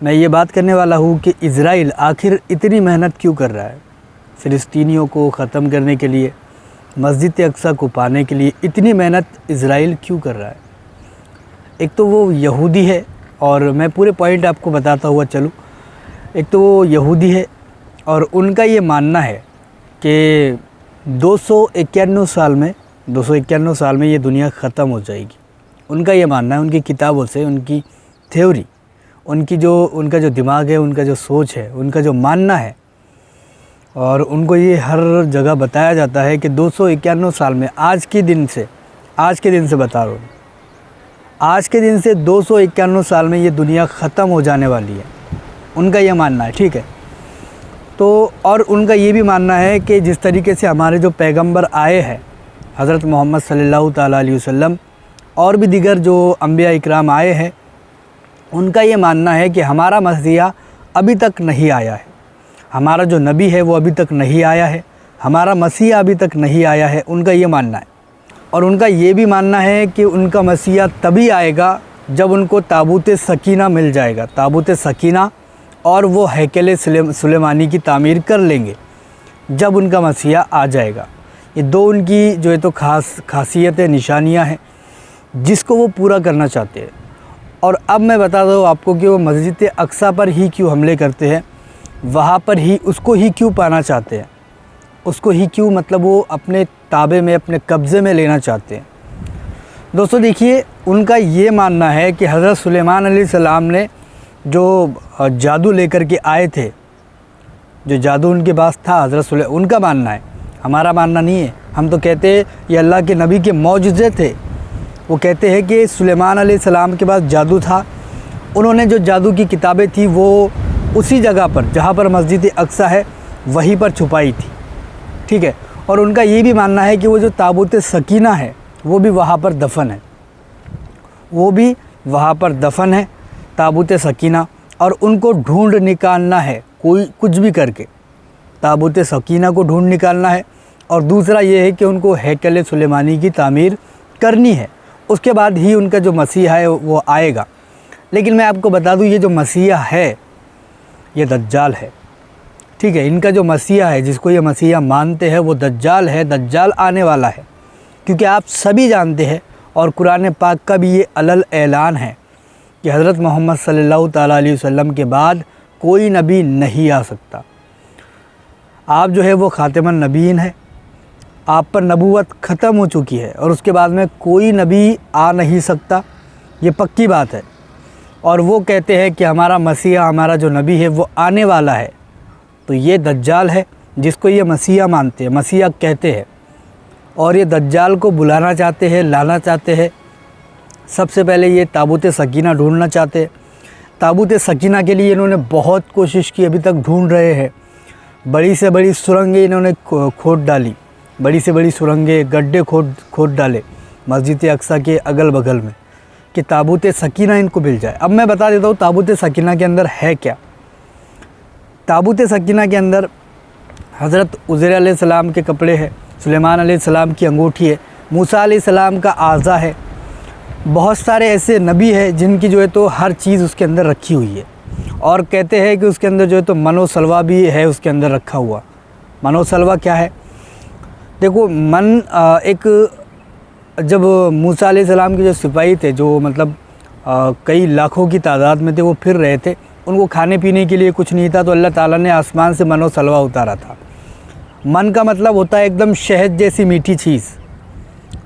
मैं ये बात करने वाला हूँ कि इज़राइल आखिर इतनी मेहनत क्यों कर रहा है फ़िलिस्तीनियों को ख़त्म करने के लिए, मस्जिद अक्सा को पाने के लिए इतनी मेहनत इज़राइल क्यों कर रहा है। एक तो वो यहूदी है, और मैं पूरे पॉइंट आपको बताता हुआ चलूँ। एक तो वो यहूदी है और उनका ये मानना है कि 251 साल में ये दुनिया ख़त्म हो जाएगी। उनका ये मानना है, उनकी किताबों से, उनकी थ्योरी, उनका जो दिमाग है, उनका जो सोच है, उनका जो मानना है, और उनको ये हर जगह बताया जाता है कि 251 साल में आज के दिन से बता रहा हूँ, आज के दिन से 251 साल में ये दुनिया ख़त्म हो जाने वाली है। उनका ये मानना है, ठीक है। तो और उनका ये भी मानना है कि जिस तरीके से हमारे जो पैगंबर आए हैं, हज़रत मोहम्मद सल्लल्लाहु ताला अलैहि वसल्लम, और भी दीगर जो अंबिया इकराम आए हैं, उनका ये मानना है कि हमारा मसीहा अभी तक नहीं आया है, हमारा जो नबी है वो अभी तक नहीं आया है, हमारा मसीहा अभी तक नहीं आया है। उनका ये मानना है। और उनका ये भी मानना है कि उनका मसीहा तभी आएगा जब उनको ताबूत सकीना मिल जाएगा, ताबूत सकीना, और वो हैकल सुलेमानी की तामीर कर लेंगे जब उनका मसीहा आ जाएगा। ये दो उनकी जो है तो खासियतें, निशानियां हैं जिसको वो पूरा करना चाहते हैं। और अब मैं बता दूँ आपको कि वो मस्जिद अक्सा पर ही क्यों हमले करते हैं, वहाँ पर ही उसको ही क्यों पाना चाहते हैं, उसको ही क्यों, मतलब वो अपने ताबे में, अपने कब्ज़े में लेना चाहते हैं। दोस्तों देखिए, उनका ये मानना है कि हज़रत सुलेमान अलैहिस्सलाम ने जो जादू लेकर के आए थे, जो जादू उनके पास था, उनका मानना है, हमारा मानना नहीं है। हम तो कहते हैं ये अल्लाह के नबी के मौजज़े थे। वो कहते हैं कि सुलेमान अलैहिस्सलाम के पास जादू था, उन्होंने जो जादू की किताबें थी वो उसी जगह पर जहाँ पर मस्जिद अक्सा है वहीं पर छुपाई थी, ठीक है। और उनका ये भी मानना है कि वो जो ताबूत सकीना है वो भी वहाँ पर दफन है, वो भी वहाँ पर दफन है, ताबूत सकीना। और उनको ढूंढ निकालना है, कोई कुछ भी करके ताबूत सकीना को ढूंढ निकालना है। और दूसरा ये है कि उनको हैकल सुलेमानी की तामीर करनी है, उसके बाद ही उनका जो मसीहा है वो आएगा। लेकिन मैं आपको बता दूं, ये जो मसीहा है ये दज्जाल है, ठीक है। इनका जो मसीहा है, जिसको ये मसीहा मानते हैं, वो दज्जाल है, दज्जाल आने वाला है। क्योंकि आप सभी जानते हैं, और कुरान पाक का भी ये अलल ऐलान है कि हज़रत मोहम्मद सल्लल्लाहु ताला अलैहि वसल्लम के बाद कोई नबी नहीं आ सकता। आप जो है वो ख़ातिमुन नबीन है, आप पर नबूवत ख़त्म हो चुकी है, और उसके बाद में कोई नबी आ नहीं सकता, ये पक्की बात है। और वो कहते हैं कि हमारा मसीहा, हमारा जो नबी है वो आने वाला है। तो ये दज्जाल है जिसको ये मसीहा मानते हैं, मसीहा कहते हैं, और ये दज्जाल को बुलाना चाहते हैं, लाना चाहते हैं। सबसे पहले ये ताबूत सकीना ढूंढना चाहते हैं। ताबूत सकीना के लिए इन्होंने बहुत कोशिश की, अभी तक ढूंढ रहे हैं। बड़ी से बड़ी सुरंगें इन्होंने खोद डाली, बड़ी से बड़ी सुरंगें, गड्ढे खोद डाले मस्जिद अक्सा के अगल बगल में, कि ताबूत सकीना इनको मिल जाए। अब मैं बता देता हूँ ताबूत सकीना के अंदर है क्या। ताबूत सकीना के अंदर हज़रत उज़ैर अलैहिस्सलाम के कपड़े हैं, सुलेमान अलैहिस्सलाम की अंगूठी है, मूसा अलैहिस्सलाम का आज़ा है। बहुत सारे ऐसे नबी हैं जिनकी जो है तो हर चीज़ उसके अंदर रखी हुई है। और कहते हैं कि उसके अंदर जो है तो मनोसलवा भी है उसके अंदर रखा हुआ। मनोसलवा क्या है? देखो, एक जब मूसा अलैहिस्सलाम के जो सिपाही थे, जो मतलब कई लाखों की तादाद में थे, वो फिर रहे थे, उनको खाने पीने के लिए कुछ नहीं था, तो अल्लाह ताला ने आसमान से मनोसलवा उतारा था। मन का मतलब होता है एकदम शहद जैसी मीठी चीज़।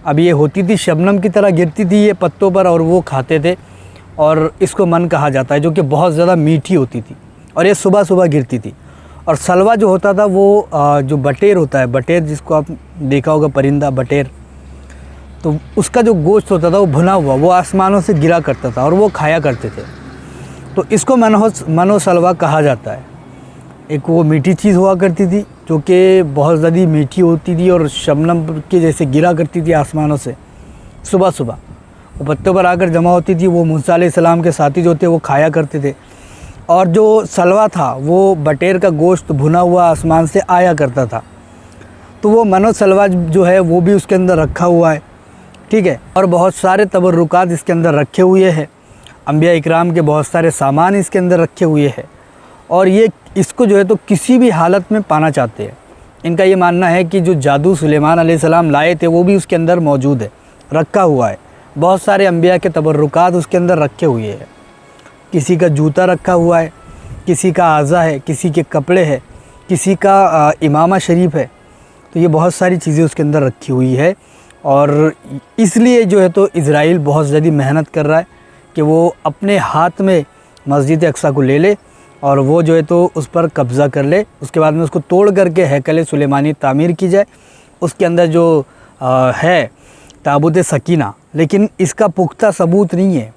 अब ये होती थी, शबनम की तरह गिरती थी ये पत्तों पर, और वो खाते थे, और इसको मन कहा जाता है, जो कि बहुत ज़्यादा मीठी होती थी, और ये सुबह सुबह गिरती थी। और सलवा जो होता था वो जो बटेर होता है, बटेर जिसको आप देखा होगा, परिंदा बटेर, तो उसका जो गोश्त होता था वो भुना हुआ, वो आसमानों से गिरा करता था और वो खाया करते थे। तो इसको मनोसलवा कहा जाता है। एक वो मीठी चीज़ हुआ करती थी जो कि बहुत ज़्यादा मीठी होती थी और शबनम के जैसे गिरा करती थी आसमानों से सुबह सुबह, वो पत्तों पर आकर जमा होती थी। वो मूसा अलैहिस्सलाम के साथी जो थे वो खाया करते थे। और जो सलवा था वो बटेर का गोश्त भुना हुआ आसमान से आया करता था। तो वो मनोसलवा जो है वो भी उसके अंदर रखा हुआ है, ठीक है। और बहुत सारे तबरुकात इसके अंदर रखे हुए हैं। अंबिया इकराम के बहुत सारे सामान इसके अंदर रखे हुए हैं और ये इसको जो है तो किसी भी हालत में पाना चाहते हैं। इनका ये मानना है कि जो जादू सुलेमान अलैहिस्सलाम लाए थे वो भी उसके अंदर मौजूद है, रखा हुआ है। बहुत सारे अंबिया के तबर्रुकात उसके अंदर रखे हुए हैं। किसी का जूता रखा हुआ है, किसी का आज़ा है, किसी के कपड़े हैं, किसी का इमामा शरीफ है। तो ये बहुत सारी चीज़ें उसके अंदर रखी हुई है और इसलिए जो है तो इज़राइल बहुत ज़्यादा मेहनत कर रहा है कि वो अपने हाथ में मस्जिद अक्सा को ले ले और वो जो है तो उस पर कब्ज़ा कर ले। उसके बाद में उसको तोड़ करके हैकल सुलेमानी तामीर की जाए। उसके अंदर जो है ताबूत सकीना, लेकिन इसका पुख्ता सबूत नहीं है।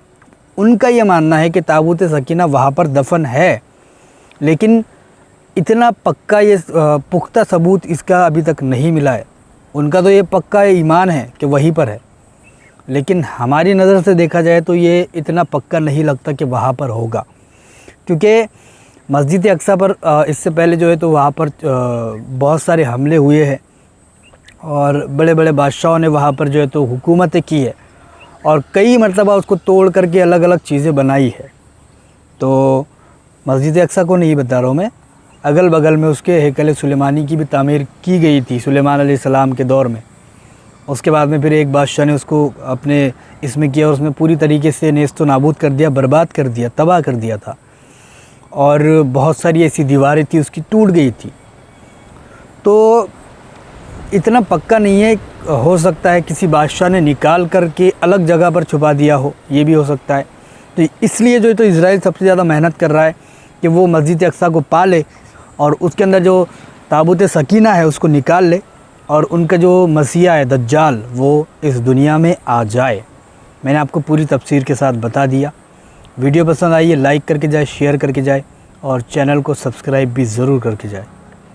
उनका ये मानना है कि ताबूत सकीना वहाँ पर दफन है, लेकिन इतना पक्का ये पुख्ता सबूत इसका अभी तक नहीं मिला है। उनका तो ये पक्का ईमान है कि वहीं पर है, लेकिन हमारी नज़र से देखा जाए तो ये इतना पक्का नहीं लगता कि वहाँ पर होगा, क्योंकि मस्जिद अक्सा पर इससे पहले जो है तो वहाँ पर बहुत सारे हमले हुए हैं और बड़े बड़े बादशाहों ने वहाँ पर जो है तो हुकूमतें की है और कई मरतबा उसको तोड़ करके अलग अलग चीज़ें बनाई है। तो मस्जिद अक्सा को नहीं बता रहा हूँ मैं, अगल बगल में उसके हैकल सुलेमानी की भी तामीर की गई थी सुलेमान अलैहिस्सलाम के दौर में। उसके बाद में फिर एक बादशाह ने उसको अपने इसमें किया और उसमें पूरी तरीके से नेस्त व नाबूद कर दिया, बर्बाद कर दिया, तबाह कर दिया था और बहुत सारी ऐसी दीवारें थी उसकी टूट गई थी। तो इतना पक्का नहीं है, हो सकता है किसी बादशाह ने निकाल करके अलग जगह पर छुपा दिया हो, ये भी हो सकता है। तो इसलिए जो है तो इज़राइल सबसे ज़्यादा मेहनत कर रहा है कि वो मस्जिद अक्सा को पा ले और उसके अंदर जो ताबूत सकीना है उसको निकाल ले और उनका जो मसीहा है दज्जाल वो इस दुनिया में आ जाए। मैंने आपको पूरी तफसीर के साथ बता दिया। वीडियो पसंद आई है लाइक करके जाए, शेयर करके जाए और चैनल को सब्सक्राइब भी ज़रूर करके जाए।